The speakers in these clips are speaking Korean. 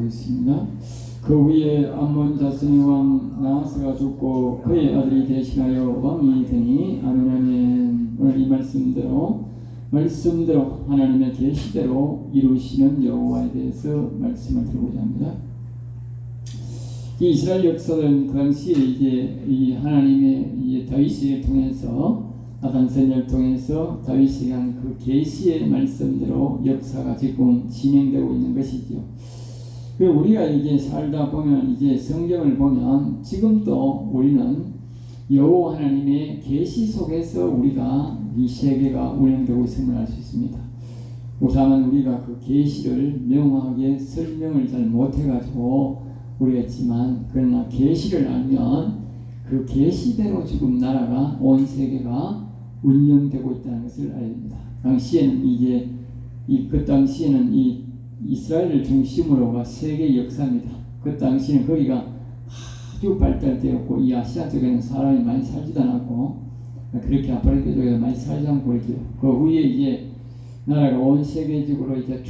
있습니다. 그 후에 암몬 자손의 왕 나하스가 죽고 그의 아들이 대신하여 왕이 되니 아멘 아멘. 오늘 이 말씀대로 하나님의 계시대로 이루시는 여호와에 대해서 말씀을 드리고자 합니다. 이 이스라엘 역사는 그 당시에 이제 이 하나님의 다윗을 통해서 나단세를 통해서 다윗이 한 그 계시의 말씀대로 역사가 지금 진행되고 있는 것이죠. 우리가 이제 살다 보면 이제 성경을 보면 지금도 우리는 여호와 하나님의 계시 속에서 우리가 이 세계가 운영되고 있음을 알 수 있습니다. 다만 우리가 그 계시를 명확하게 설명을 잘 못해가지고 모르겠지만 그러나 계시를 알면 그 계시대로 지금 나라가 온 세계가 운영되고 있다는 것을 알아야 됩니다. 당시에는 이제 그 당시에는 이 이스라엘을 중심으로가 세계 역사입니다. 그 당시에는 거기가 아주 발달되었고 이 아시아 쪽에는 사람이 많이 살지도 않았고 그렇게 아프리카 쪽에서 많이 살지 않고 그랬죠. 그 후에 이제 나라가 온 세계적으로 이제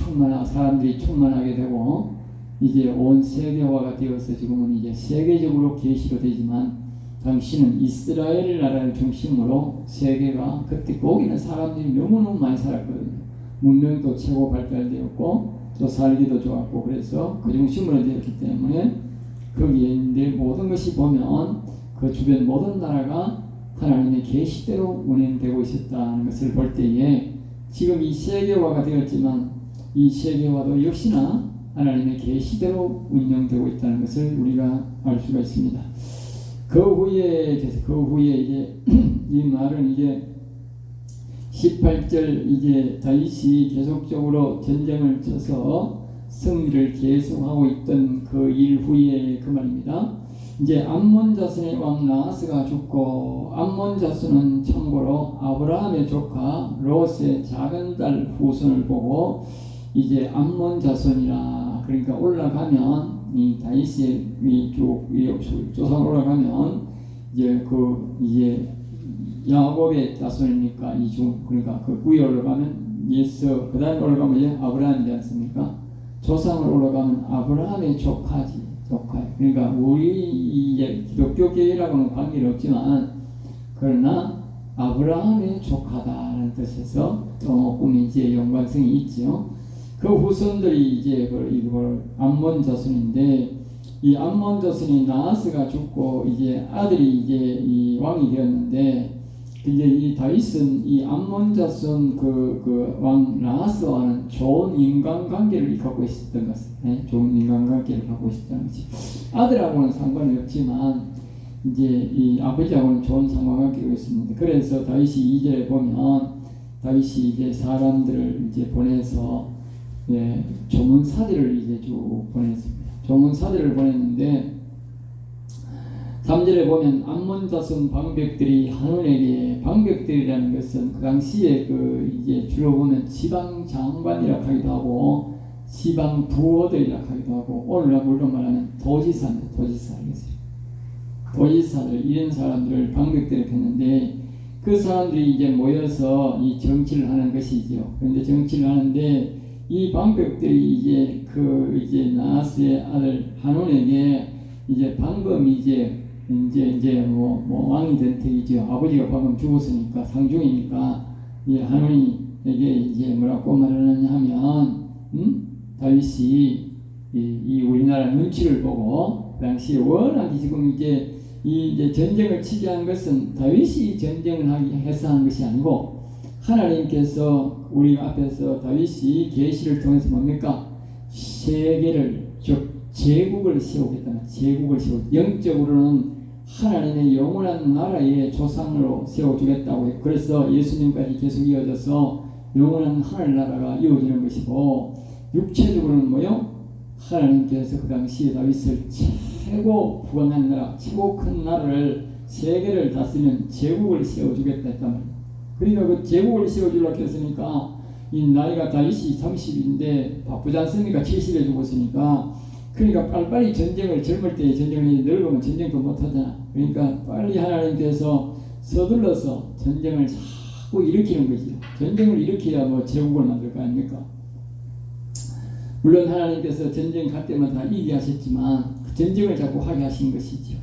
사람들이 충만하게 되고 이제 온 세계화가 되어서 지금은 이제 세계적으로 계시로 되지만 당시는 이스라엘 나라를 중심으로 세계가 그때 거기는 사람들이 너무너무 많이 살았거든요. 문명도 최고 발달되었고 또 살기도 좋았고 그래서 그 중심으로 되었기 때문에 거기에 있는 모든 것이 보면 그 주변 모든 나라가 하나님의 계시대로 운행되고 있었다는 것을 볼 때에 지금 이 세계화가 되었지만 이 세계화도 역시나 하나님의 계시대로 운영되고 있다는 것을 우리가 알 수가 있습니다. 그 후에 이제 이 말은 이제 18절 이제 다윗이 계속적으로 전쟁을 쳐서 승리를 계속하고 있던 그 일 후에 그 말입니다. 이제 암몬 자손의 왕 나하스가 죽고 암몬 자손은 참고로 아브라함의 조카 롯의 작은 딸 후손을 보고 이제 암몬 자손이라 그러니까 올라가면 이 다윗의 조상 올라가면 이제 야곱의 자손이니까 이중 그러니까 그 위에 올라가면 예서 그 다음에 올라가면 이제 아브라함이지 않습니까? 조상을 올라가면 아브라함의 조카 그러니까 우리 이제 기독교계라고는 관계는 없지만 그러나 아브라함의 조카다라는 뜻에서 조금 이제 연관성이 있죠. 그 후손들이 이제 암몬 자손인데 이 암몬 자손이 나하스가 죽고 이제 아들이 이제 이 왕이 되었는데 이제 이 다윗은 이 암몬 자손 그 왕 나하스와는 좋은 인간관계를 갖고 있었던 것이에요. 좋은 인간관계를 갖고 있었다는 것이 아들하고는 상관이 없지만 이제 이 아버지하고는 좋은 상관관계가 있었는데 그래서 다윗이 2절에 보면 다윗이 이제 사람들을 이제 보내서 조문사들을 이제 쭉 보냈습니다. 조문사들을 보냈는데 3절에 보면 암몬 자손 방백들이 한온에게 방백들이라는 것은 그 당시에 이제 주로 보면 지방 장관이라 하기도 하고 지방 부호들이라 하기도 하고 오늘날로 말하면 도지사입니다. 도지사들 이런 사람들을 방백들을 했는데 그 사람들이 이제 모여서 이 정치를 하는 것이죠. 그런데 정치를 하는데 이 방백들이 이제 나하스의 아들 한온에게 이제 방금 이제 왕이 된 터이죠. 아버지가 방금 죽었으니까 상중이니까 한온에게 이제 뭐라고 말하느냐 하면 다윗이 이 우리나라 눈치를 보고 당시에 워낙 지금 이제 전쟁을 치게 한 것은 다윗이 전쟁을 해서 한 것이 아니고 하나님께서 우리 앞에서 다윗이 계시를 통해서 뭡니까? 세계를 즉 제국을 세우겠다. 영적으로는 하나님의 영원한 나라의 조상으로 세워주겠다고 해요. 그래서 예수님까지 계속 이어져서 영원한 하늘나라가 이어지는 것이고 육체적으로는 하나님께서 그 당시에 다윗을 최고 부강한 나라, 최고 큰 나라를 세계를 다스리는 제국을 세워주겠다 했단 말이에요. 그러니까 그 제국을 세워주려고 했으니까 이 나이가 다윗이 30인데 바쁘지 않습니까? 70에 죽었으니까 그러니까 빨리빨리 젊을 때 전쟁을 늙으면 전쟁도 못하잖아. 그러니까 빨리 하나님께서 서둘러서 전쟁을 자꾸 일으키는 거지요. 전쟁을 일으켜야 제국을 만들 거 아닙니까? 물론 하나님께서 전쟁 갈 때마다 이기게 하셨지만 그 전쟁을 자꾸 하게 하신 것이죠.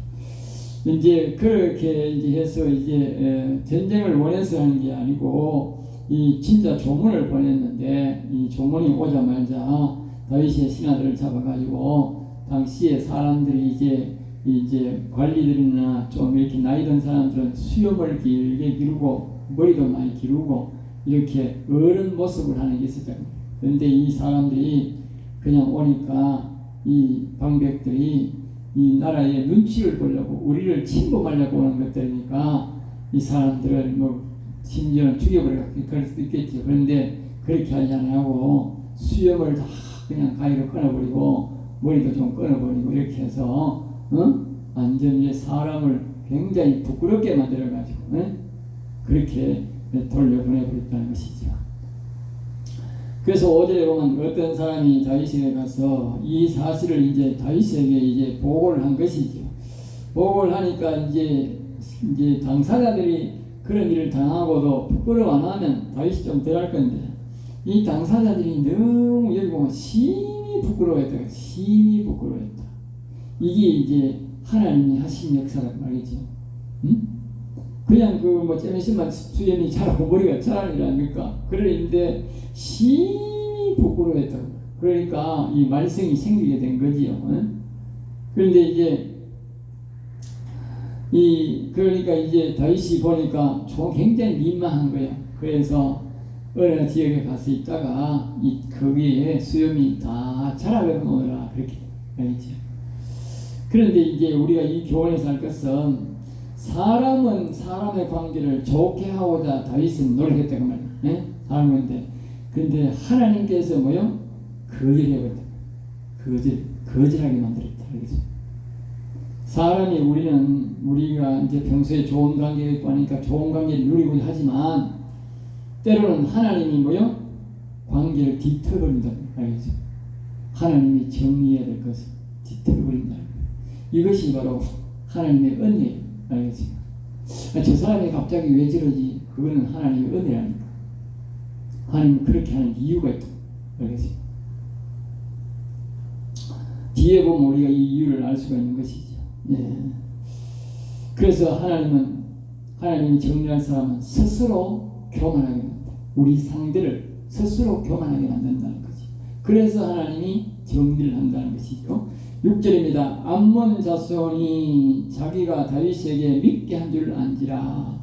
이제 그렇게 이제 해서 이제 전쟁을 원해서 하는 게 아니고 이 진짜 조문을 보냈는데 이 조문이 오자마자 다윗의 신하들을 잡아가지고 당시에 사람들이 이제 관리들이나 좀 이렇게 나이 든 사람들은 수염을 길게 기르고 머리도 많이 기르고 이렇게 어른 모습을 하는 게 있었다. 그런데 이 사람들이 그냥 오니까 이 방백들이 이 나라의 눈치를 보려고 우리를 침범하려고 오는 것들이니까 이 사람들을 뭐 심지어는 죽여버리고 그럴 수도 있겠죠. 그런데 그렇게 하지 않고 수염을 다 그냥 가위로 끊어버리고 머리도 좀 끊어버리고 이렇게 해서 완전히 사람을 굉장히 부끄럽게 만들어가지고 그렇게 돌려보내버렸다는 것이죠. 그래서 어제 보면 어떤 사람이 다윗에게 가서 이 사실을 이제 다윗에게 이제 보고를 한 것이죠. 보고를 하니까 이제 당사자들이 그런 일을 당하고도 부끄러워 안 하면 다윗이 좀 덜 할 건데 이 당사자들이 너무 여기 보면 심히 부끄러워했다. 심히 부끄러워했다. 이게 이제 하나님이 하신 역사란 말이죠. 그냥 그 뭐 째매심만 수염이 자라고 머리가 자라는 일 아닙니까? 그러는데 심히 부끄러워했다고. 그러니까 이 말썽이 생기게 된 거지요. 그런데 이제 그러니까 이제 다윗이 보니까 굉장히 민망한 거예요. 그래서 어느 지역에 가서 있다가 거기에 수염이 다 자라게 오느라 그렇게 알겠죠. 그런데 이제 우리가 이 교훈에서 할 것은 사람은 사람의 관계를 좋게 하고자 다윗은 노력했다고 말이에요. 사람인데 그런데 하나님께서 뭐요? 거절해버렸다. 거절하게 만들었다. 알겠죠? 사람이 우리가 이제 평소에 좋은 관계가 있고 하니까 좋은 관계를 누리고 하지만 때로는 하나님이 뭐요? 관계를 뒤틀어버린다. 알겠죠? 하나님이 정리해야 될 것을 뒤틀어버린다. 이것이 바로 하나님의 은혜예요. 알겠죠? 저 사람이 갑자기 왜 저러지? 그거는 하나님의 은혜라니까. 하나님은 그렇게 하는 이유가 있다. 알겠죠? 뒤에 보면 우리가 이 이유를 알 수가 있는 것이죠. 예. 그래서 하나님이 정리할 사람은 스스로 교만하게 만든다. 우리 상대를 스스로 교만하게 만든다는 거지. 그래서 하나님이 정리를 한다는 것이죠. 6절입니다. 암몬 자손이 자기가 다윗에게 믿게 한 줄 안지라.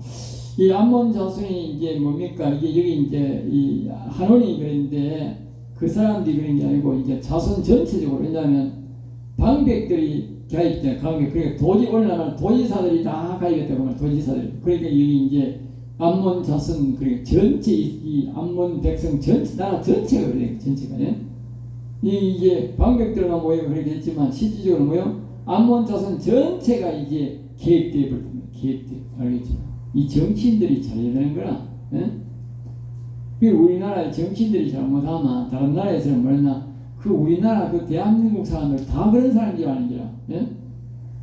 이 암몬 자손이 이제 뭡니까? 이게 여기 이제 이 한온이 그랬는데 그 사람들이 그런 게 아니고 이제 자손 전체적으로. 왜냐하면 방백들이 가입돼. 그러니까 도지 올라가면 도지사들이 다 가입했다고 말이야. 도지사들. 그러니까 여기 이제 암몬 자손 그러니까 전체 이 암몬 백성 전체 나라 전체가 그래. 전체가. 예? 이게 방백들만 모여 그렇게 했지만 실질적으로 뭐요? 암몬 자손 전체가 이제 개입돼 버립니다. 개입돼. 알겠죠? 이 정치인들이 잘되는 거라. 예? 우리나라의 정치인들이 잘못하면 다른 나라에서는 뭐랬나? 그 우리나라 그 대한민국 사람들 다 그런 사람들이 아니라. 예?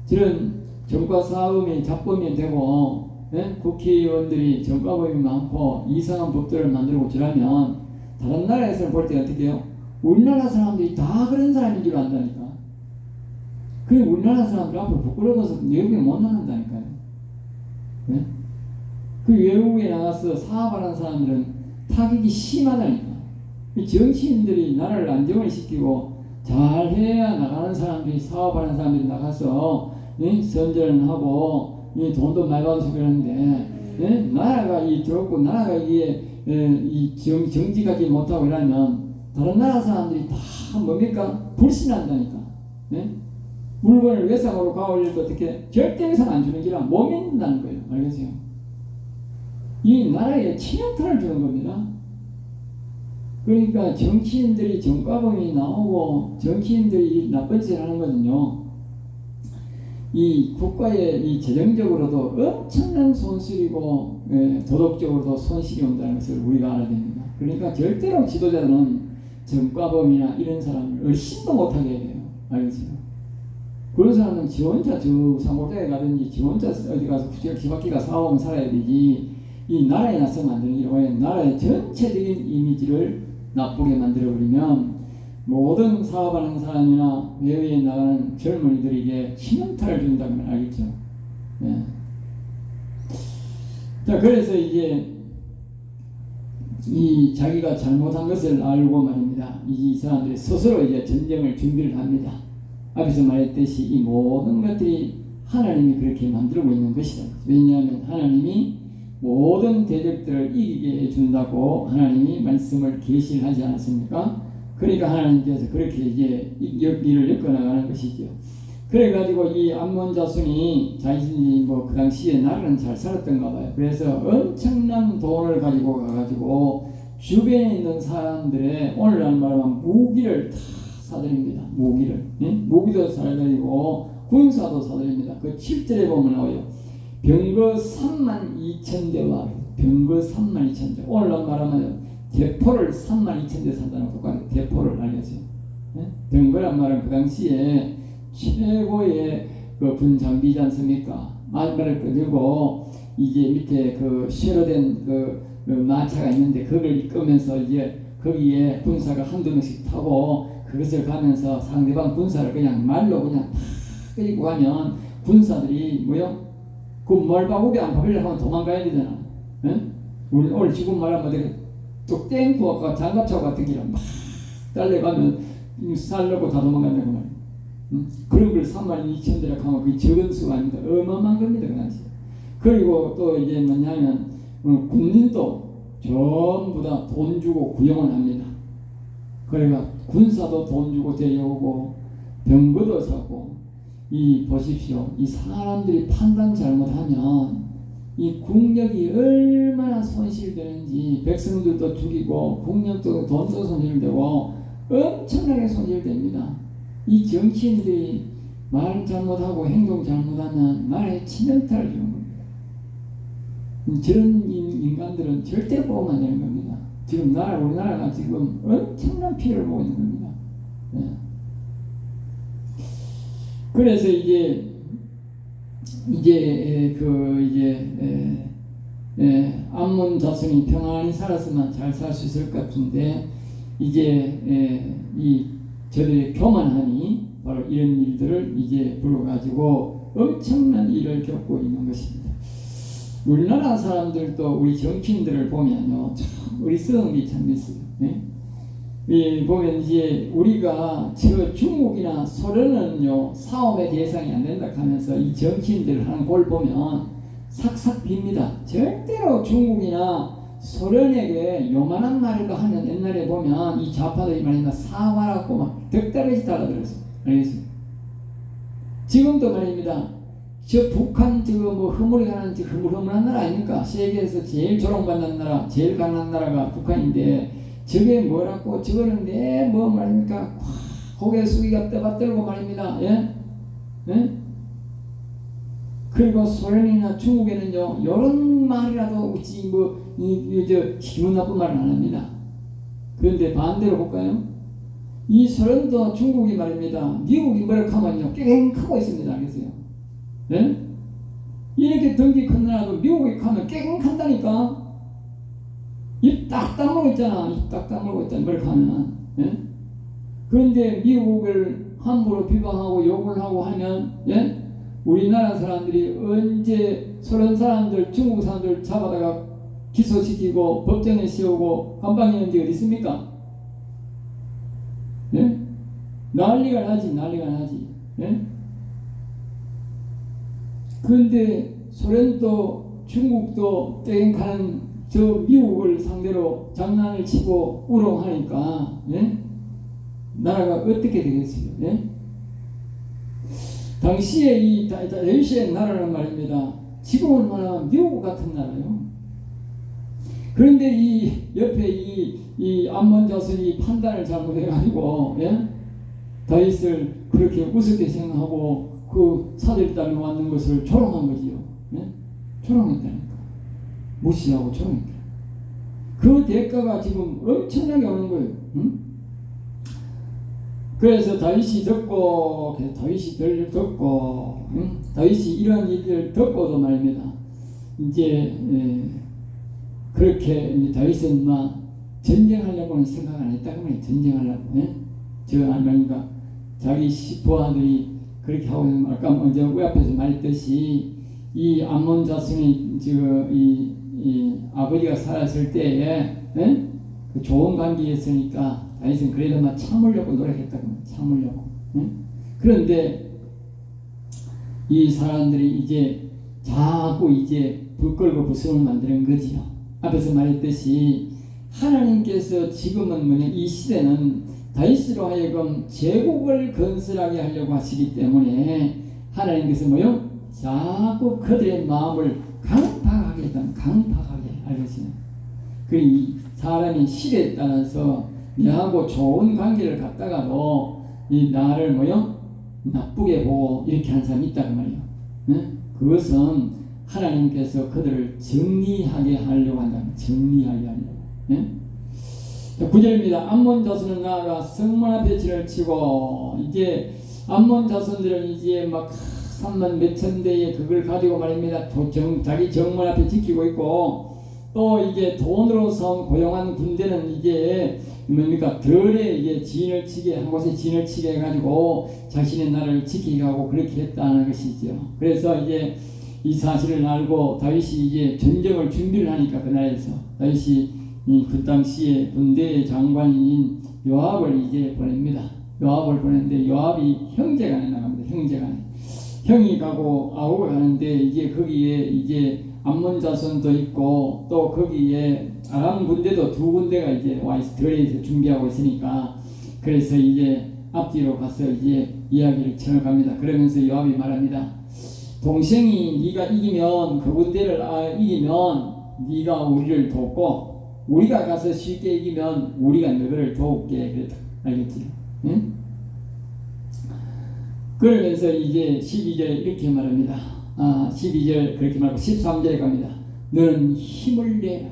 저런 정과 사업이 잡범이 되고 예? 국회의원들이 정과범이 많고 이상한 법들을 만들고 저러면 다른 나라에서는 볼 때 어떻게 해요? 우리나라 사람들이 다 그런 사람인 줄 안다니까. 그래 우리나라 사람들 앞으로 부끄러워서 외국에 못 나간다니까요. 네? 그 외국에 나가서 사업하는 사람들은 타격이 심하다니까. 정치인들이 나라를 안정을 시키고 잘해야 나가는 사람들이 사업하는 사람들이 나가서 선전을 하고 돈도 많이 받아서 그러는데 나라가 더럽고 나라가 이게 정지가지 못하고 이러면 다른 나라 사람들이 다 뭡니까? 불신한다니까. 네? 물건을 외상으로 가올릴 때 어떻게 절대 외상 안 주는 기라 못 믿는다는 거예요. 알겠어요? 이 나라에 침략탄을 주는 겁니다. 그러니까 정치인들이 정과범이 나오고 정치인들이 나쁜 짓을 하는 것은요. 이 국가의 이 재정적으로도 엄청난 손실이고 도덕적으로도 손실이 온다는 것을 우리가 알아야 됩니다. 그러니까 절대로 지도자는 정과범이나 이런 사람을 얼씬도 못하게 해야 돼요. 알겠어요? 그런 사람은 지 혼자 저 상고자에 가든지 지 혼자 어디 가서 기바퀴가 사오면 살아야 되지 이 나라에 나서면 안 되는 게 나라의 전체적인 이미지를 나쁘게 만들어버리면 모든 사업하는 사람이나 외외에 나가는 젊은이들에게 신용타를 준다는 걸 알겠죠. 예. 자, 그래서 이제 이 자기가 잘못한 것을 알고 말입니다. 이 사람들이 스스로 이제 전쟁을 준비를 합니다. 앞에서 말했듯이 이 모든 것들이 하나님이 그렇게 만들고 있는 것이다. 왜냐하면 하나님이 모든 대적들을 이기게 해준다고 하나님이 말씀을 계시하지 않았습니까? 그러니까 하나님께서 그렇게 이제 일을 엮어나가는 것이죠. 그래가지고 이 암몬 자손이 자신이 뭐 그 당시에 나라는 잘 살았던가 봐요. 그래서 엄청난 돈을 가지고 가가지고 주변에 있는 사람들의 오늘날 말하면 무기를 다 사드립니다. 무기를. 예? 무기도 사드리고 군사도 사드립니다. 그 7절에 보면 나와요. 병거 32,000대와 병거 32,000대. 오늘날 말하면 대포를 32,000대 산다는 똑같은 대포를 알겠어요. 예? 병거란 말은 그 당시에 최고의 그 군 장비지 않습니까? 말을 끌고 이제 밑에 그 쉐로된 그 마차가 있는데 그걸 이끌면서 이제 거기에 군사가 한두 명씩 타고 그것을 가면서 상대방 군사를 그냥 말로 그냥 팍 끌고 가면 군사들이 뭐요? 그 멀바구비 안 박으려고 하면 도망가야 되잖아. 예? 우리 오늘 지금 말하면 되게 또 땡포가 장갑차 같은 길을 막 달려가면 살려고 다 도망간다고 말이야. 그런 걸 32,000대라 하면 그게 적은 수가 아닙니다. 어마어마한 겁니다. 그 당시. 그리고 또 이제 뭐냐면 군인도 전부 다 돈 주고 구용을 합니다. 그러니까 군사도 돈 주고 데려오고 병거도 사고 이 보십시오. 이 사람들이 판단 잘못하면 이 국력이 얼마나 손실되는지 백성들도 죽이고 국력도 돈도 손실되고 엄청나게 손실됩니다. 이 정치인들이 말 잘못하고 행동 잘못하면 나라에 치명타를 주는 겁니다. 저런 인간들은 절대로 보면 안 되는 겁니다. 지금 우리나라가 지금 엄청난 피해를 보고 있는 겁니다. 네. 그래서 암몬 자손이 평안히 살았으면 잘 살 수 있을 것 같은데 이제 저들의 교만함이 바로 이런 일들을 이제 불러가지고 엄청난 일을 겪고 있는 것입니다. 우리나라 사람들도 우리 정치인들을 보면요, 참 어리석은 게 참 있어요. 네? 보면 이제 우리가 저 중국이나 소련은요 사업의 대상이 안 된다 하면서 이 정치인들 하는 걸 보면 삭삭 빕니다. 절대로 중국이나 소련에게 요만한 말이라도 하면 옛날에 보면 이 좌파들이 말입니다. 사과라고 막 덕다르지 달아들었어요. 알겠어요? 지금도 말입니다. 저 북한 저거 뭐 흐물이가는 흐물흐물한 나라 아닙니까? 세계에서 제일 조롱받는 나라, 제일 강한 나라가 북한인데 저게 뭐라고 저거는 뭐 말입니까? 고개 숙이가 떠받들고 말입니다. 예? 예? 그리고 소련이나 중국에는요, 이런 말이라도 어찌 기분 나쁜 말은 안 합니다. 그런데 반대로 볼까요? 이 소련도 중국이 말입니다. 미국이 뭐라고 하면요, 깽하고 있습니다. 알겠어요? 예? 이렇게 덩기 큰 나라도 미국이 가면 깽한다니까? 입 딱 다물고 있잖아. 입 딱 다물고 있잖아. 뭐라고 하면. 예? 그런데 미국을 함부로 비방하고 욕을 하고 하면, 예? 우리나라 사람들이 언제 소련 사람들, 중국 사람들 잡아다가 기소시키고 법정에 세우고 감방했는지 어디 있습니까? 예? 난리가 나지. 예? 그런데 소련도 중국도 땡하는 저 미국을 상대로 장난을 치고 우롱하니까, 예? 나라가 어떻게 되겠어요? 예? 당시에 이 러시아의 나라는 말입니다. 지금은 말하면 미국 같은 나라요. 그런데 이 옆에 이 암몬 자손이 판단을 잘못해가지고, 예? 다윗을 그렇게 우습게 생각하고 그 사들 땅에 왔는 것을 조롱한 거지요. 예? 조롱했다니까. 무시하고 조롱했다. 그 대가가 지금 엄청나게 오는 거예요. 응? 그래서 다윗이 듣고, 다윗이 이런 일을 듣고도 말입니다. 이제 그렇게 이제 다윗은 막 전쟁하려고는 생각 안 했다고 말이에요. 전쟁하려고. 예? 저 할머니가 자기 부하들이 그렇게 하고 있는 아까 먼저 우리 앞에서 말했듯이 이 암몬 자손이 이 아버지가 살았을 때에 그 좋은 관계였으니까 다윗은 그래도 막 참으려고 노력했다고 참으려고. 그런데 이 사람들이 이제 자꾸 이제 불끌고 부승을 만드는 거지요. 앞에서 말했듯이 하나님께서 지금은 뭐냐 이 시대는 다윗으로 하여금 제국을 건설하게 하려고 하시기 때문에 하나님께서 뭐요? 자꾸 그들의 마음을 강팍하게 알겠어요. 그 사람이 시대에 따라서 내하고 좋은 관계를 갖다가도 이 나를 뭐요? 나쁘게 보고 이렇게 하는 사람이 있단 말이에요. 그것은 하나님께서 그들을 정리하게 하려고 한다는 정리하게 하려고. 9절입니다. 암몬 자손은 나아가 성문 앞에 진을 치고 이제 암몬 자손들은 이제 막 3만 몇천 대의 그걸 가지고 말입니다. 자기 정문 앞에 지키고 있고 또 이제 돈으로 선 고용한 군대는 이제 뭡니까 덜에 이제 진을 치게 한 곳에 진을 치게 해가지고 자신의 나라를 지키게 하고 그렇게 했다는 것이죠. 그래서 이제 이 사실을 알고 다윗이 이제 전쟁을 준비를 하니까 그 나라에서 다윗이 그 당시에 군대의 장관인 요압을 이제 보냅니다. 요압을 보냈는데 요압이 형제간에 나갑니다. 형이 가고 아우가 가는데 이제 거기에 이제 암몬 자손도 있고 또 거기에 아람 군대도 두 군대가 이제 와 있어 들에서 준비하고 있으니까 그래서 이제 앞뒤로 가서 이제 이야기를 전해갑니다. 그러면서 요압이 말합니다. 동생이 네가 이기면 그 군대를 이기면 네가 우리를 돕고 우리가 가서 쉽게 이기면 우리가 너를 도울게. 그랬다. 알겠지? 응? 그러면서 이제 12절에 이렇게 말합니다. 12절 그렇게 말하고 13절에 갑니다. 너는 힘을 내라.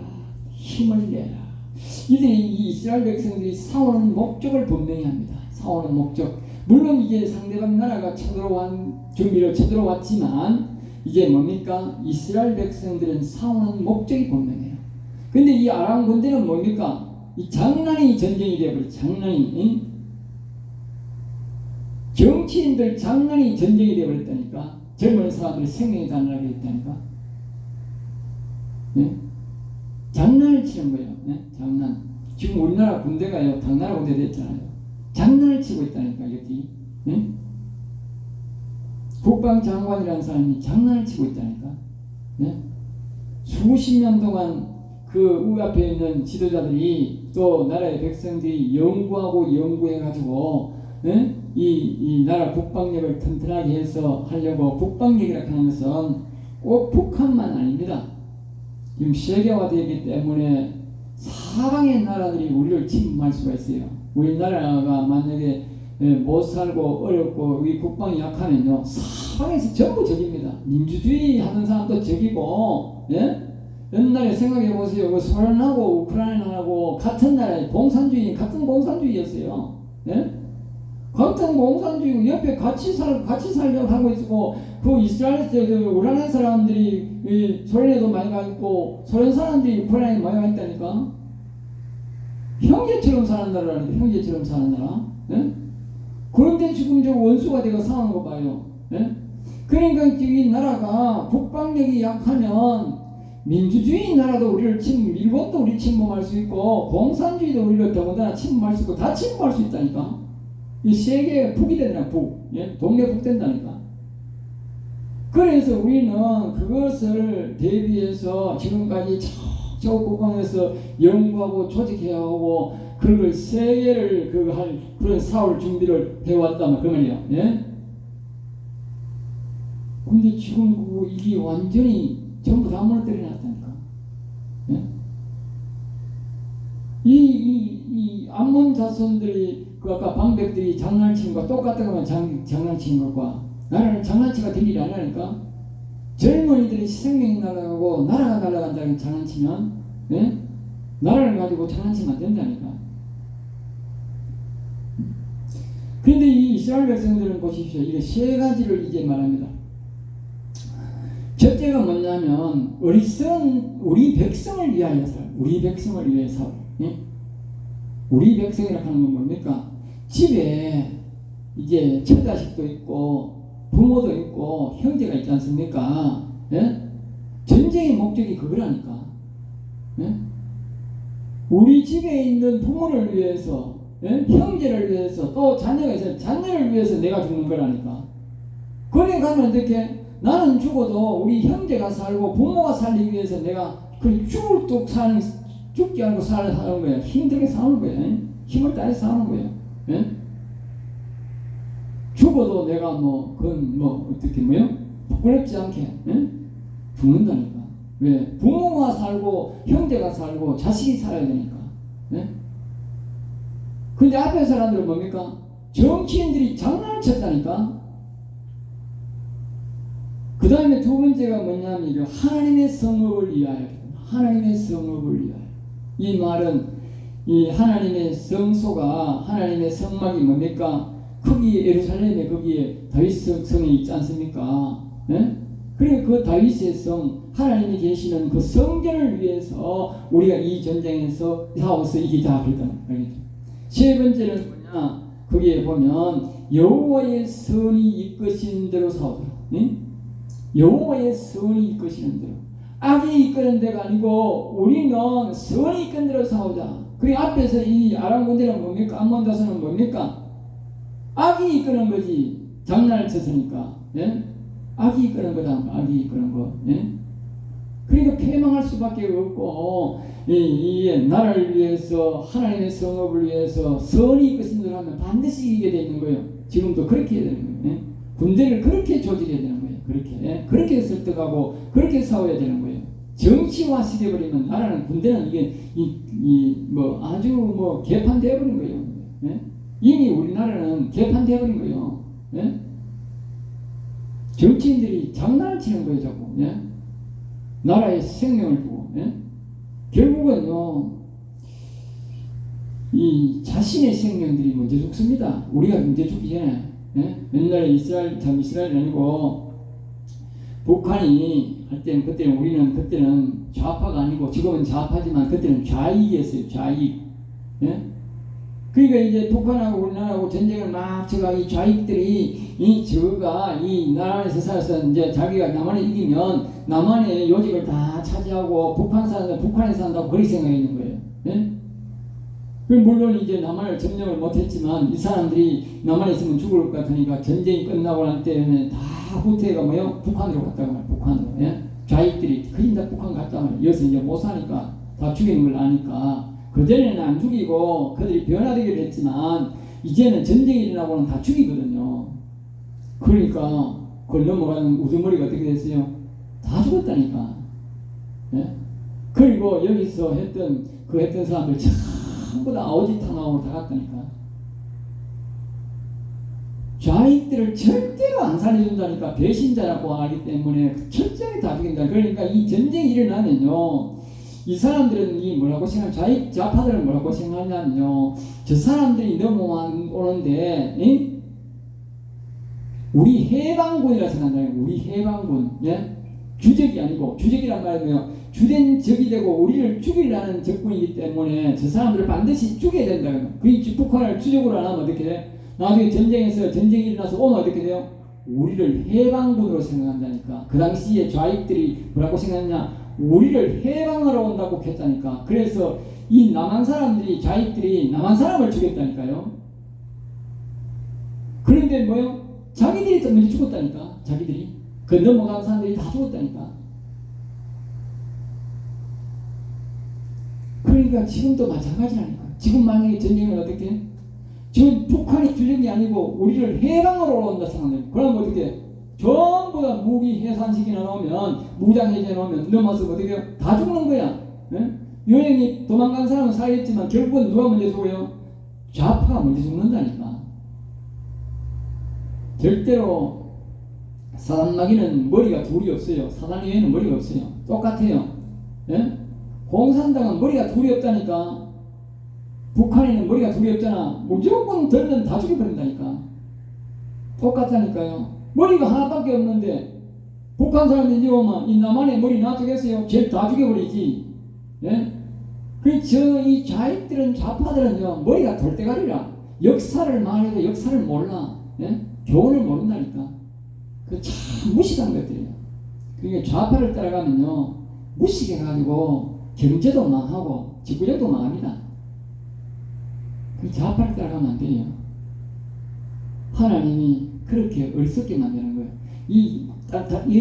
이들이 이 이스라엘 백성들이 싸우는 목적을 분명히 합니다. 싸우는 목적. 물론 이제 상대방 나라가 준비로 쳐들어왔지만 이제 뭡니까? 이스라엘 백성들은 싸우는 목적이 분명해요. 근데 이 아람 군대는 뭡니까? 이 장난이 전쟁이 되어버려. 장난이. 정치인들 장난이 전쟁이 되어버렸다니까. 젊은 사람들이 생명이 단란하게 됐다니까. 네? 장난을 치는 거예요. 네? 장난. 지금 우리나라 군대가요, 당나라 군대 됐잖아요. 장난을 치고 있다니까, 이것들이. 네? 국방장관이라는 사람이 장난을 치고 있다니까. 네? 수십 년 동안 그 우리 앞에 있는 지도자들이 또 나라의 백성들이 연구해가지고 네? 이 나라 국방력을 튼튼하게 해서 하려고 국방력이라고 하는 것은 꼭 북한만 아닙니다. 지금 세계화되기 때문에 사방의 나라들이 우리를 침범할 수가 있어요. 우리나라가 만약에 못 살고 어렵고 우리 국방이 약하면요 사방에서 전부 적입니다. 민주주의 하는 사람도 적이고 예? 옛날에 생각해 보세요. 그 소련하고 우크라이나하고 같은 나라에 같은 공산주의였어요. 예? 같은 공산주의 옆에 같이 살려고 하고 있고 그 이스라엘에서 우크라이나 사람들이 소련에도 많이 가 있고 소련 사람들이 우크라이나에 많이 가 있다니까. 형제처럼 사는 나라라는데 형제처럼 사는 나라. 예? 그런데 지금 저 원수가 되고 상한 거 봐요. 예? 그러니까 이 나라가 국방력이 약하면 민주주의 나라도 우리를 일본도 우리 침범할 수 있고 공산주의도 우리를 더군다나 침범할 수 있고 다 침범할 수 있다니까. 이 세계에 북이 된다니까. 예? 동네 북 된다니까. 그래서 우리는 그것을 대비해서 지금까지 저 국방에서 연구하고 조직해야 하고 그걸 세계를 할 그런 싸울 준비를 해왔다면 그 말이야. 예? 근데 지금 이게 완전히 전부 다 무너뜨려놨다니까. 예? 이 암몬 자손들이 그 아까 방백들이 장난치는 거 똑같은 거만 장난치는 것과 나라는 장난치가 될 일이 아니라니까. 젊은이들이 생명이 날아가고 나라가 날아간다는 장난치면 예? 나라를 가지고 장난치면 안 된다니까. 그런데 이 이스라엘 백성들은 보십시오. 이게 세 가지를 이제 말합니다. 첫째가 뭐냐면 우리 백성을 위하여 살. 우리 백성을 위해 살. 예? 우리 백성이라고 하는 건 뭡니까? 집에 이제 처자식도 있고 부모도 있고 형제가 있지 않습니까? 예? 전쟁의 목적이 그거라니까. 예? 우리 집에 있는 부모를 위해서, 예? 형제를 위해서, 또 자녀가 있어요. 자녀를 위해서 내가 죽는 거라니까. 그래 가면 어떻게? 나는 죽어도 우리 형제가 살고 부모가 살기 위해서 내가 그 죽을 뚝 사는, 죽지 않고 사는 거야. 힘들게 사는 거야. 힘을 다해서 사는 거야. 예? 죽어도 내가 그건 어떻게 부끄럽지 않게, 예? 죽는다니까. 왜? 부모가 살고 형제가 살고 자식이 살아야 되니까. 예? 근데 앞에 사람들은 뭡니까? 정치인들이 장난을 쳤다니까. 그 다음에 두 번째가 뭐냐면 하나님의 성읍을 위하여. 하나님의 성읍을 위하여. 이 말은 이 하나님의 성소가, 하나님의 성막이 뭡니까? 거기에 예루살렘에 거기에 다윗 성이 있지 않습니까? 예? 그리고 그 다윗의 성, 하나님이 계시는 그 성전을 위해서 우리가 이 전쟁에서 싸워서 이기자 그랬단 말이죠. 세 번째는 뭐냐? 거기에 보면 여호와의 선이 이끄시는 대로 싸우더라. 예? 여호와의 선이 이끄시는 대로. 악이 이끄는 데가 아니고 우리는 선이 이끄는 대로 싸우자. 그리고 앞에서 이 아람 군대는 뭡니까? 암몬 자손은 뭡니까? 악이 이끄는 거지. 장난을 쳤으니까. 예? 악이 이끄는 거다. 악이 이끄는 거. 예? 그러니까 패망할 수밖에 없고, 이 나라를 위해서, 하나님의 성읍을 위해서 선이 이끄신 대로 하면 반드시 이기게 되어 있는 거예요. 지금도 그렇게 해야 되는 거예요. 예? 군대를 그렇게 조직해야 되는 거예요. 그렇게. 예? 그렇게 설득하고, 그렇게 싸워야 되는 거예요. 정치화 시켜버리면 나라는, 군대는 이게, 아주 개판되어 버린 거예요. 예? 이미 우리나라는 개판되어 버린 거예요. 예? 정치인들이 장난을 치는 거예요, 자꾸. 예? 나라의 생명을 두고. 예? 결국은요, 이 자신의 생명들이 먼저 죽습니다. 우리가 먼저 죽기 전에. 예? 옛날에 이스라엘이 아니고 북한이 할 때는, 그때는 우리는 그때는 좌파가 아니고, 지금은 좌파지만 그때는 좌익이었어요. 좌익. 예? 그러니까 이제 북한하고 우리나라하고 전쟁을 막 제가 이 좌익들이 이 나라에서 살아서 이제 자기가 남한에 이기면 남한의 요직을 다 차지하고 북한 사람들 북한에 산다고 그렇게 생각했는 거예요. 예? 물론 이제 남한을 점령을 못했지만 이 사람들이 남한에 있으면 죽을 것 같으니까 전쟁이 끝나고 난 때는 다 후퇴가 북한으로 갔다고 말이에요. 북한으로. 예? 좌익들이 거의 다 북한 갔다 말이에요. 여기서 이제 못 사니까 다 죽이는 걸 아니까. 그전에는 안 죽이고 그들이 변화되기로 했지만 이제는 전쟁이 일어나고는 다 죽이거든요. 그러니까 그걸 넘어가는 우두머리가 어떻게 됐어요? 다 죽었다니까. 예? 그리고 여기서 했던 사람들 전부 다 아우지탕하고 다 갔다니까. 좌익들을 절대로 안 살려준다니까. 배신자라고 하기 때문에 철저히 다 죽인다. 그러니까 이 전쟁이 일어나면요, 이 사람들은 뭐라고 생각하냐, 좌파들은 뭐라고 생각하냐면요, 저 사람들이 넘어오는데, 우리 해방군이라 생각한다. 우리 해방군. 예? 주적이 아니고, 주적이란 말이면 주된 적이 되고 우리를 죽이려는 적군이기 때문에 저 사람들을 반드시 죽여야 된다. 그 북한을 주적으로 안 하면 어떻게 돼? 나중에 전쟁이 일어나서 오면 어떻게 돼요? 우리를 해방군으로 생각한다니까. 그 당시에 좌익들이 뭐라고 생각했냐? 우리를 해방하러 온다고 했다니까. 그래서 이 남한 사람들이, 좌익들이 남한 사람을 죽였다니까요. 그런데 자기들이 또 먼저 죽었다니까. 자기들이. 그 넘어간 사람들이 다 죽었다니까. 그러니까 지금도 마찬가지라니까. 지금 만약에 전쟁을 어떻게 해? 지금 북한이 주적이 아니고 우리를 해방하러 올라온다 생각해요. 그럼 어떻게? 전부 다 무기 해산시키나 놓으면, 무장 해제 놓으면 넘어서 어떻게 해요? 다 죽는 거야. 예? 여행이 도망간 사람은 살겠지만 결국은 누가 먼저 죽어요? 좌파가 먼저 죽는다니까. 절대로 사단마귀는 머리가 둘이 없어요. 사단 외에는 머리가 없어요. 똑같아요. 예? 공산당은 머리가 둘이 없다니까. 북한에는 머리가 둘이 없잖아. 무조건 들면 다 죽여버린다니까. 똑같다니까요. 머리가 하나밖에 없는데 북한 사람이 이제 오면 이 남한에 머리 놔두겠어요? 제일 다 죽여버리지. 예? 이 좌익들은, 좌파들은요, 머리가 돌대가리라. 역사를 말해도 역사를 몰라. 예? 교훈을 모른다니까. 그 참 무식한 것들이에요. 그러니까 좌파를 따라가면요, 무식해가지고 경제도 망하고 지구력도 망합니다. 그 좌파를 따라가면 안 돼요. 하나님이 그렇게 어리석게 만드는 거예요. 이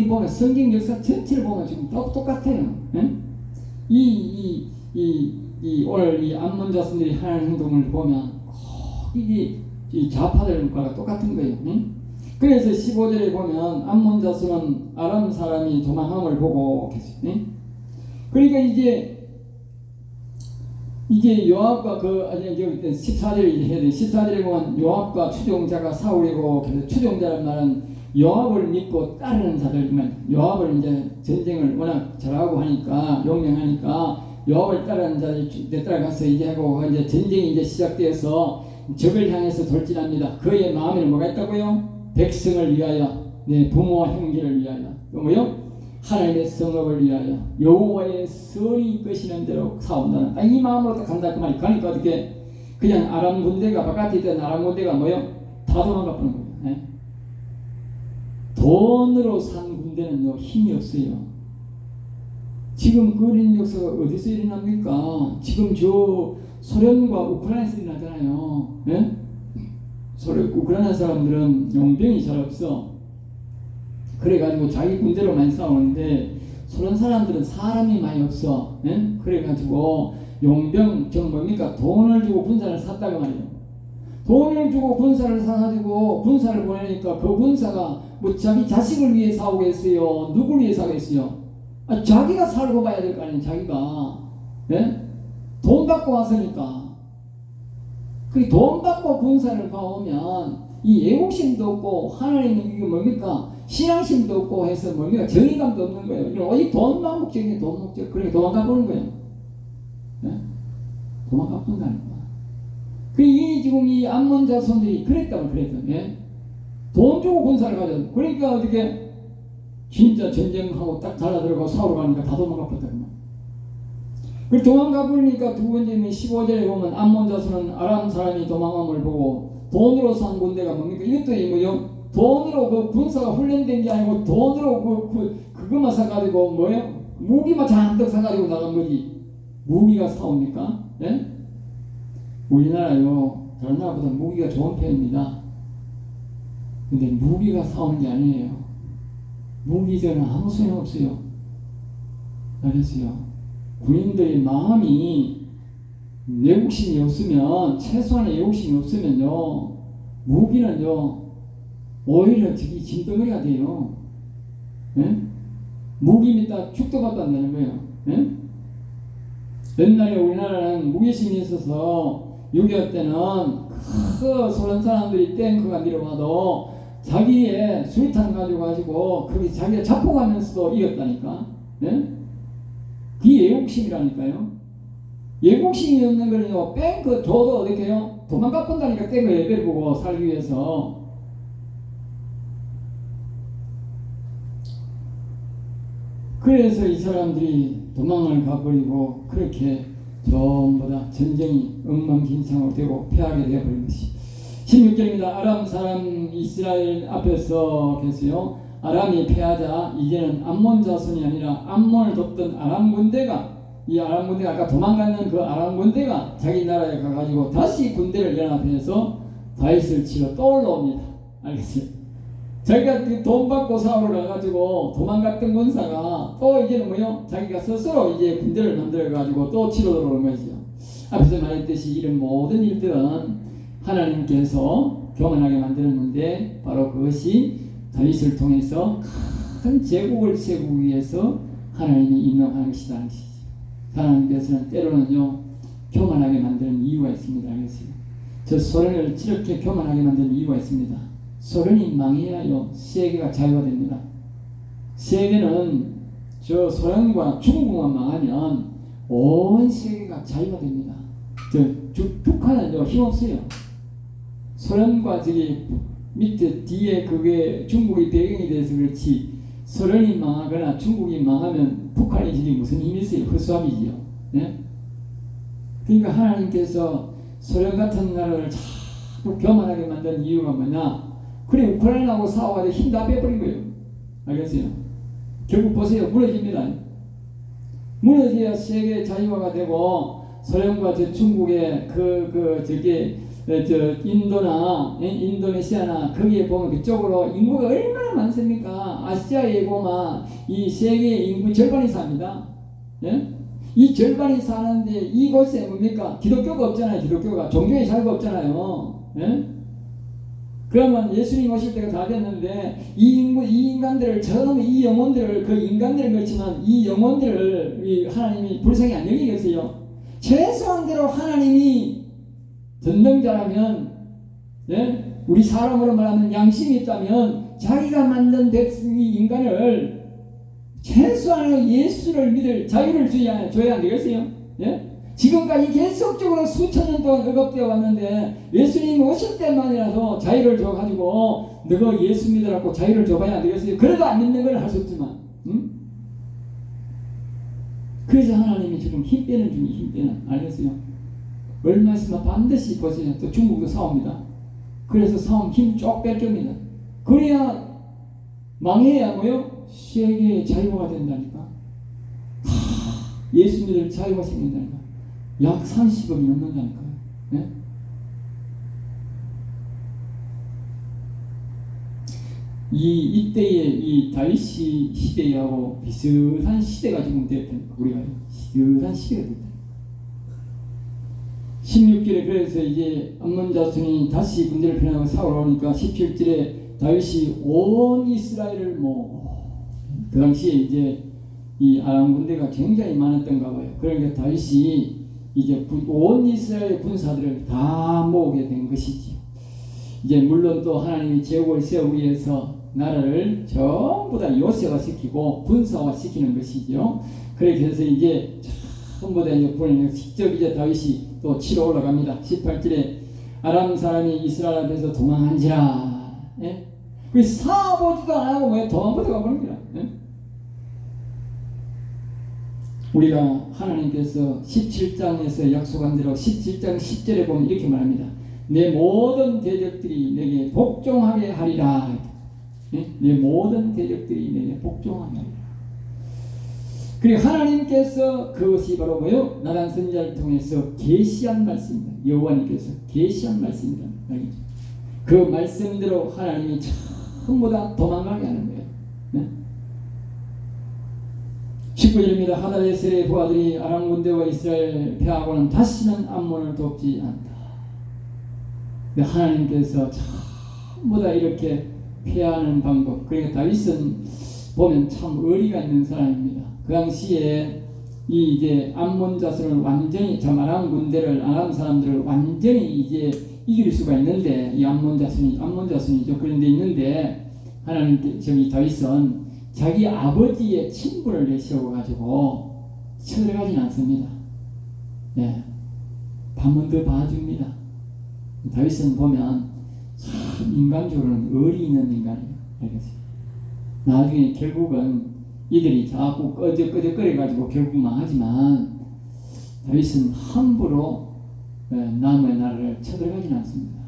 보면 성경 역사 전체를 보면 지금 똑같아요. 예? 오늘 이 암몬 자손들이 하는 행동을 보면 이게 이 좌파들과 똑같은 거예요. 예? 그래서 15절에 보면 암몬 자손은 아람 사람이 도망함을 보고 계세요. 예? 그러니까 이게 요압과 14절에 이제 해야 돼. 14절에 보면 요압과 추종자가 사울이고, 그래서 추종자란 말은 요압을 믿고 따르는 자들이면, 요압을 이제 전쟁을 워낙 잘하고 하니까, 용맹하니까 요압을 따르는 자들이 따라가서 이제 하고, 이제 전쟁이 이제 시작되어서 적을 향해서 돌진합니다. 그의 마음에는 뭐가 있다고요? 백성을 위하여, 네, 부모와 형제를 위하여, 또 뭐요? 하나님의 성업을 위하여 여호와의 선이 이끄시는 대로 싸운다는 이 마음으로 딱 간다 그 말이. 그러니까 어떻게 그냥 아람 군대가 바깥에 있던 아람 군대가 뭐요? 다 도망가 버는 거예요. 네? 돈으로 산 군대는요 힘이 없어요. 지금 그런 역사가 어디서 일어납니까? 지금 저 소련과 우크라이나에서 일어나잖아요. 네? 우크라이나 사람들은 용병이 잘 없어. 그래가지고 자기 군대로 많이 싸우는데 소련 사람들은 사람이 많이 없어. 예? 그래가지고 용병 뭡니까? 돈을 주고 군사를 샀다고 말이에요. 돈을 주고 군사를 사가지고 군사를 보내니까 그 군사가 뭐 자기 자식을 위해 싸우겠어요? 누구를 위해 싸우겠어요? 자기가 살고 봐야 될 거 아니에요. 자기가. 예? 돈 받고 왔으니까. 그 돈 받고 군사를 가오면 이 애국심도 없고 하나님이 이게 뭡니까? 신앙심도 없고 해서 뭡니까? 정의감도 없는 거예요. 이건 오직 돈만 목적이에요. 돈 목적. 그러니까 도망가 보는 거예요. 네? 도망가 본다니까. 지금 이 암몬 자손들이 그랬다고 그랬어요. 예? 돈 주고 군사를 가져. 그러니까 어떻게 진짜 전쟁하고 딱 달라들어가고 싸우러 가니까 다 도망가 버렸다. 그 도망가 버리니까 두 번째는 15절에 보면 암몬 자손은 아람 사람이 도망함을 보고 돈으로 산 군대가 뭡니까? 이것도 뭐요? 돈으로 그 군사가 훈련된 게 아니고 돈으로 그것만 사가지고 뭐예요? 무기만 잔뜩 사가지고 나간 거지. 무기가 사옵니까? 예? 우리나라요 다른 나라보다 무기가 좋은 편입니다. 근데 무기가 사오는 게 아니에요. 무기전은 아무 소용 없어요. 알겠어요? 군인들의 마음이 애국심이 없으면, 최소한의 애국심이 없으면요 무기는요 오히려 저기 짐덩어리가 돼요. 예? 무기 믿다 죽도 받도 안 되는 거예요. 예? 옛날에 우리나라는 무기심이 있어서 6.25 때는 그 소련 사람들이 탱크가 밀어와도 자기의 수류탄 가지고 거기 자기가 자폭하면서도 이겼다니까. 예? 그게 애국심이라니까요. 애국심이 없는 거는요 뺑크 줘도 어떻게 해요? 도망가 본다니까. 탱크 예배를 보고 살기 위해서. 그래서 이 사람들이 도망을 가버리고 그렇게 전부 다 전쟁이 엉망진창으로 되고 패하게 되어버린 것이 16절입니다. 아람 사람 이스라엘 앞에서 계세요. 아람이 패하자 이제는 암몬 자손이 아니라 암몬을 돕던 아람 군대가, 이 아람 군대가 아까 도망가는 그 아람 군대가 자기 나라에 가가지고 다시 군대를 연합해서 다윗을 치러 또 올라옵니다. 알겠어요? 자기가 돈 받고 싸우러 가가지고 도망갔던 군사가 또 이제는 뭐요? 자기가 스스로 이제 군대를 만들어가지고 또 치러 들어오는 것이죠. 앞에서 말했듯이 이런 모든 일들은 하나님께서 교만하게 만들었는데 바로 그것이 다윗을 통해서 큰 제국을 세우기 위해서 하나님이 임명하는 것이다. 하나님께서는 때로는요 교만하게 만드는 이유가 있습니다. 알겠어요? 저 소련을 이렇게 교만하게 만드는 이유가 있습니다. 소련이 망해야요 세계가 자유가 됩니다. 세계는 저 소련과 중국만 망하면 온 세계가 자유가 됩니다. 북한은요 힘없어요. 소련과 저기 밑에 뒤에 그게 중국이 배경이 돼서 그렇지, 소련이 망하거나 중국이 망하면 북한이 지금 무슨 힘이 있어요? 헛수합이지요. 네? 그러니까 하나님께서 소련 같은 나라를 잘 자꾸 교만하게 만든 이유가 뭐냐? 그래 우크라이나하고 싸워가지고 힘 다 빼버린 거예요. 알겠어요? 결국 보세요. 무너집니다. 무너져야 세계 자유화가 되고 소련과 저 중국의 인도나 인도네시아나 거기에 보면 그쪽으로 인구가 얼마나 많습니까? 아시아에고만 이 세계 인구 절반이 삽니다. 예? 이 절반이 사는데 이곳에 뭡니까? 기독교가 없잖아요. 기독교가 종교의 자유가 없잖아요. 예? 그러면 예수님 오실 때가 다 됐는데 이 인간들을 처음 이 영혼들을 그 인간들은 그렇지만 이 영혼들을 하나님이 불쌍히 안 여기겠어요. 최소한대로 하나님이 전능자라면, 예? 우리 사람으로 말하면 양심이 있다면 자기가 만든 백성이 인간을 최소한으로 예수를 믿을 자유를 줘야 안 되겠어요? 예? 지금까지 계속적으로 수천 년 동안 억압되어 왔는데 예수님이 오실 때만이라도 자유를 줘가지고 너가 예수 믿으라고 자유를 줘봐야 안 되겠어요? 그래도 안 믿는 걸 할 수 없지만, 응? 그래서 하나님이 지금 힘 빼는 중에 힘 빼는, 알겠어요? 얼마 있으면 반드시 보세요. 또 중국도 싸웁니다. 그래서 싸움 힘 쭉 뺄 겁니다. 그래야 망해야 뭐요? 세계의 자유가 된다니까. 예수 믿을 자유가 생긴다니까. 약 30억이 넘는다니까요. 네? 이때의 이 다윗이 시대하고 비슷한 시대가 지금 됐다니까. 우리가 비슷한 시대가 됐다. 16절에 그래서 이제 암몬 자손이 다시 군대를 편하고 싸우러 오니까 17절에 다윗이 온 이스라엘을 그 당시에 이제 이 아람 군대가 굉장히 많았던가 봐요. 그러니까 다윗이 이제 온 이스라엘 군사들을 다 모으게 된 것이지요. 이제 물론 또 하나님이 제국을 세우기 위해서 나라를 전부 다 요새화 시키고 군사화 시키는 것이죠. 그래서 이제 전부 다 이제 직접 이제 다윗이 또 치러 올라갑니다. 18절에 아람 사람이 이스라엘 앞에서 도망한지라. 예? 그 싸워보지도 안 하고 왜 도망부터 가버립니다. 예? 우리가 하나님께서 17장에서 약속한 대로 17장 10절에 보면 이렇게 말합니다. 내 모든 대적들이 내게 복종하게 하리라. 예? 내 모든 대적들이 내게 복종하게 하리라. 그리고 하나님께서 그것이 바로 뭐요? 나단 선지자를 통해서 계시한 말씀입니다. 여호와님께서 계시한 말씀입니다. 그 말씀대로 하나님이 전부 다 도망가게 하는 거예요. 네? 19절입니다. 하다데셀의 부하들이 아람 군대와 이스라엘 패하고는 다시는 암몬을 돕지 않다. 하나님께서 전부 다 이렇게 패하는 방법. 그러니까 다윗은 보면 참 의리가 있는 사람입니다. 그 당시에 이 이제 암몬 자손을 완전히 아람 군대를 아람 사람들을 완전히 이제 이길 수가 있는데 이 암몬 자손이죠. 그런 데 있는데 하나님 저기 다윗은 자기 아버지의 친분을 내세워 가지고 쳐들어가진 않습니다. 네, 한번 더 봐줍니다. 다윗은 보면 참 인간적으로는 의리 있는 인간이에요. 알겠어요? 나중에 결국은 이들이 자꾸 끄적끄적거려 가지고 결국 망하지만 다윗은 함부로 남의 나라를 쳐들어가진 않습니다.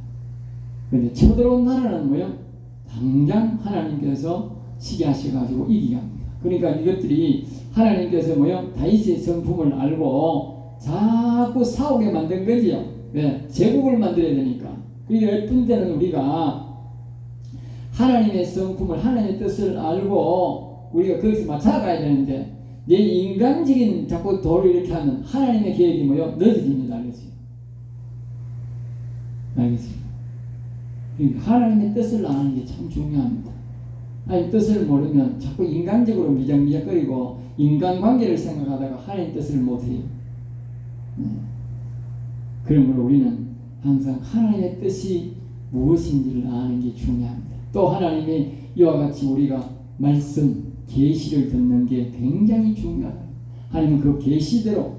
그런데 쳐들어온 나라는 뭐요? 당장 하나님께서 시기하셔가지고 이기게 합니다. 그러니까 이것들이 하나님께서 뭐요? 다윗의 성품을 알고 자꾸 싸우게 만든 거지요. 왜? 제국을 만들어야 되니까. 그러니까 어떤 때는 우리가 하나님의 성품을 하나님의 뜻을 알고 우리가 거기서 맞춰가야 되는데 내 인간적인 자꾸 도를 이렇게 하면 하나님의 계획이 뭐요? 늦어집니다. 알겠어요? 알겠어요? 그러니까 하나님의 뜻을 아는 게 참 중요합니다. 하나님 뜻을 모르면 자꾸 인간적으로 미적미적거리고 인간관계를 생각하다가 하나님 뜻을 못해요. 그러므로 우리는 항상 하나님의 뜻이 무엇인지를 아는 게 중요합니다. 또 하나님이 이와 같이 우리가 말씀, 계시를 듣는 게 굉장히 중요하다. 하나님은 그 계시대로,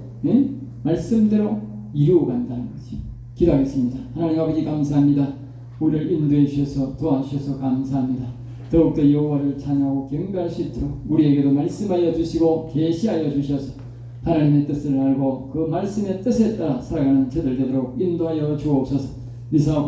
말씀대로 이루어간다는 것이. 기도하겠습니다. 하나님 아버지 감사합니다. 우리를 인도해 주셔서 도와주셔서 감사합니다. 더욱더 여호와를 찬양하고 경배할 수 있도록 우리에게도 말씀하여 주시고 계시하여 주셔서 하나님의 뜻을 알고 그 말씀의 뜻에 따라 살아가는 저들 되도록 인도하여 주옵소서. 미사와